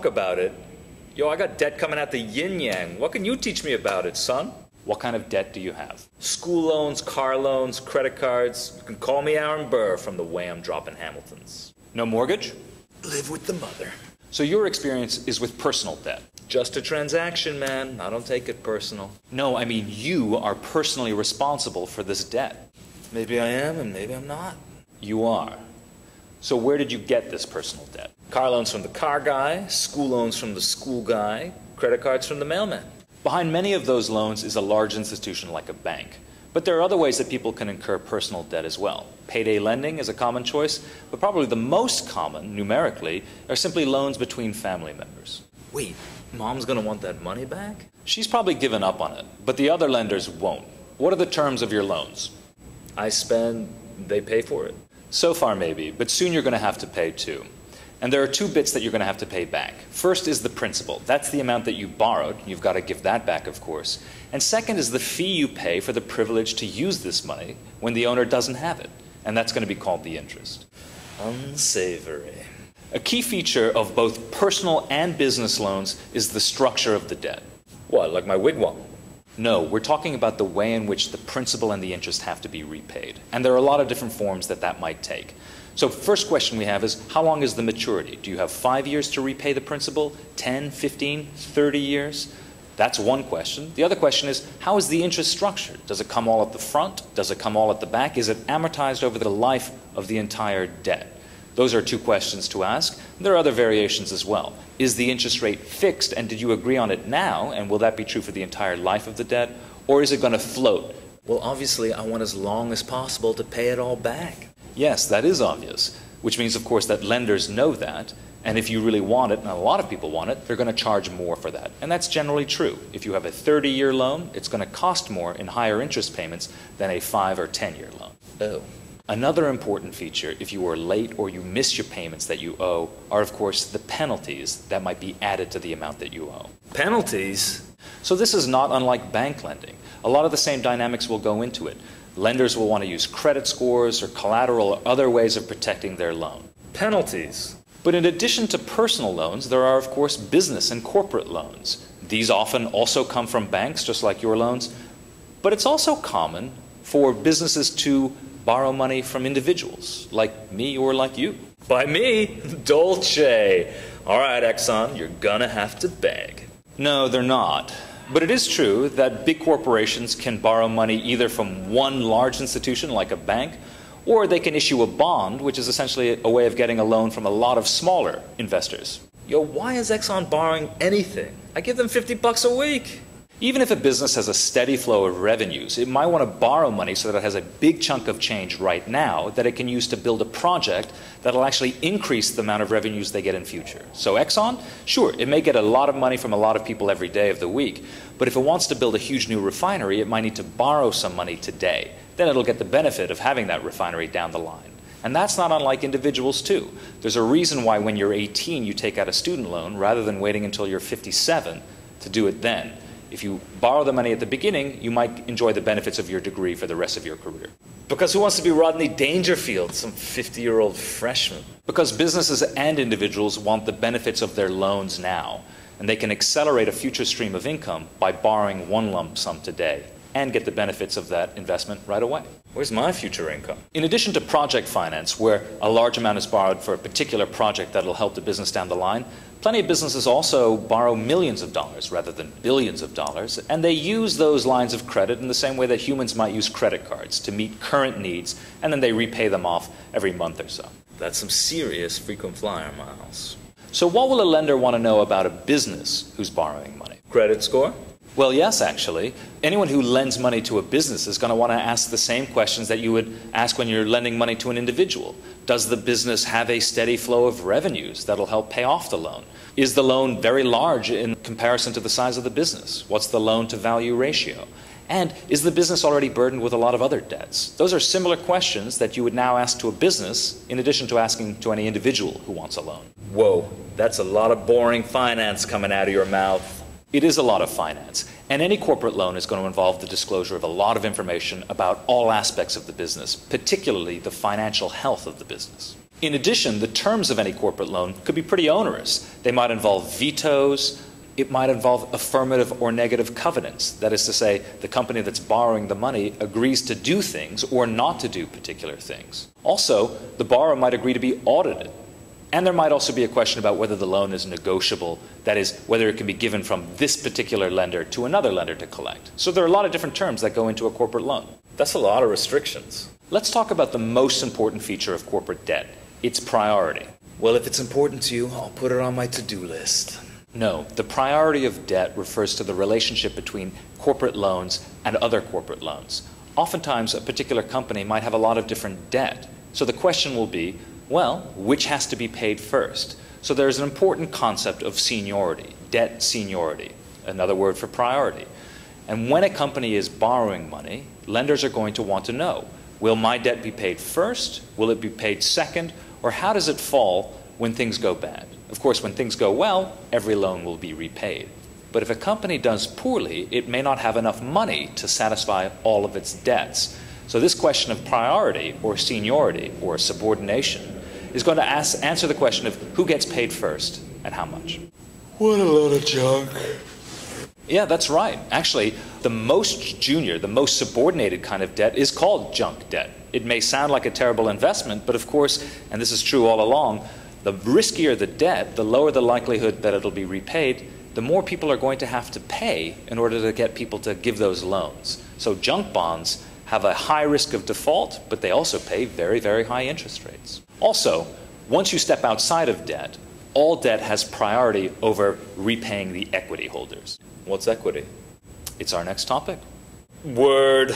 talk about it. Yo, I got debt coming out the yin-yang. What can you teach me about it, son? What kind of debt do you have? School loans, car loans, credit cards. You can call me Aaron Burr from the Wham Droppin' Hamiltons. No mortgage? Live with the mother. So your experience is with personal debt? Just a transaction, man. I don't take it personal. No, I mean you are personally responsible for this debt. Maybe I am and maybe I'm not. You are. So where did you get this personal debt? Car loans from the car guy, school loans from the school guy, credit cards from the mailman. Behind many of those loans is a large institution like a bank. But there are other ways that people can incur personal debt as well. Payday lending is a common choice, but probably the most common, numerically, are simply loans between family members. Wait, mom's gonna want that money back? She's probably given up on it, but the other lenders won't. What are the terms of your loans? I spend, they pay for it. So far maybe, but soon you're going to have to pay too. And there are two bits that you're going to have to pay back. First is the principal. That's the amount that you borrowed. You've got to give that back, of course. And second is the fee you pay for the privilege to use this money when the owner doesn't have it. And that's going to be called the interest. Unsavory. A key feature of both personal and business loans is the structure of the debt. What, like my wigwam? No, we're talking about the way in which the principal and the interest have to be repaid. And there are a lot of different forms that might take. So first question we have is, how long is the maturity? Do you have 5 years to repay the principal, 10, 15, 30 years? That's one question. The other question is, how is the interest structured? Does it come all at the front? Does it come all at the back? Is it amortized over the life of the entire debt? Those are two questions to ask. There are other variations as well. Is the interest rate fixed, and did you agree on it now, and will that be true for the entire life of the debt? Or is it going to float? Well, obviously, I want as long as possible to pay it all back. Yes, that is obvious, which means, of course, that lenders know that, and if you really want it, and a lot of people want it, they're going to charge more for that. And that's generally true. If you have a 30-year loan, it's going to cost more in higher interest payments than a 5 or 10-year loan. Oh. Another important feature, if you are late or you miss your payments that you owe, are, of course, the penalties that might be added to the amount that you owe. Penalties? So this is not unlike bank lending. A lot of the same dynamics will go into it. Lenders will want to use credit scores or collateral or other ways of protecting their loan. Penalties? But in addition to personal loans, there are, of course, business and corporate loans. These often also come from banks, just like your loans. But it's also common for businesses to borrow money from individuals, like me or like you. By me? Dolce. All right, Exxon, you're gonna have to beg. No, they're not. But it is true that big corporations can borrow money either from one large institution, like a bank, or they can issue a bond, which is essentially a way of getting a loan from a lot of smaller investors. Yo, why is Exxon borrowing anything? I give them $50 a week. Even if a business has a steady flow of revenues, it might want to borrow money so that it has a big chunk of change right now that it can use to build a project that'll actually increase the amount of revenues they get in future. So Exxon, sure, it may get a lot of money from a lot of people every day of the week, but if it wants to build a huge new refinery, it might need to borrow some money today. Then it'll get the benefit of having that refinery down the line. And that's not unlike individuals too. There's a reason why when you're 18 you take out a student loan rather than waiting until you're 57 to do it then. If you borrow the money at the beginning, you might enjoy the benefits of your degree for the rest of your career. Because who wants to be Rodney Dangerfield, some 50-year-old freshman? Because businesses and individuals want the benefits of their loans now, and they can accelerate a future stream of income by borrowing one lump sum today and get the benefits of that investment right away. Where's my future income? In addition to project finance, where a large amount is borrowed for a particular project that'll help the business down the line, plenty of businesses also borrow millions of dollars rather than billions of dollars, and they use those lines of credit in the same way that humans might use credit cards to meet current needs, and then they repay them off every month or so. That's some serious frequent flyer miles. So what will a lender want to know about a business who's borrowing money? Credit score? Well, yes, actually. Anyone who lends money to a business is going to want to ask the same questions that you would ask when you're lending money to an individual. Does the business have a steady flow of revenues that'll help pay off the loan? Is the loan very large in comparison to the size of the business? What's the loan-to-value ratio? And is the business already burdened with a lot of other debts? Those are similar questions that you would now ask to a business in addition to asking to any individual who wants a loan. Whoa, that's a lot of boring finance coming out of your mouth. It is a lot of finance, and any corporate loan is going to involve the disclosure of a lot of information about all aspects of the business, particularly the financial health of the business. In addition, the terms of any corporate loan could be pretty onerous. They might involve vetoes. It might involve affirmative or negative covenants. That is to say, the company that's borrowing the money agrees to do things or not to do particular things. Also, the borrower might agree to be audited. And there might also be a question about whether the loan is negotiable, that is, whether it can be given from this particular lender to another lender to collect. So there are a lot of different terms that go into a corporate loan. That's a lot of restrictions. Let's talk about the most important feature of corporate debt, its priority. Well, if it's important to you, I'll put it on my to-do list. No, the priority of debt refers to the relationship between corporate loans and other corporate loans. Oftentimes, a particular company might have a lot of different debt. So the question will be, well, which has to be paid first? So there's an important concept of seniority, debt seniority, another word for priority. And when a company is borrowing money, lenders are going to want to know, will my debt be paid first? Will it be paid second? Or how does it fall when things go bad? Of course, when things go well, every loan will be repaid. But if a company does poorly, it may not have enough money to satisfy all of its debts. So this question of priority or seniority or subordination is going to answer the question of who gets paid first and how much. What a load of junk. Yeah, that's right. Actually, the most junior, the most subordinated kind of debt is called junk debt. It may sound like a terrible investment, but of course, and this is true all along, the riskier the debt, the lower the likelihood that it'll be repaid, the more people are going to have to pay in order to get people to give those loans. So junk bonds have a high risk of default, but they also pay very, very high interest rates. Also, once you step outside of debt, all debt has priority over repaying the equity holders. What's equity? It's our next topic. Word.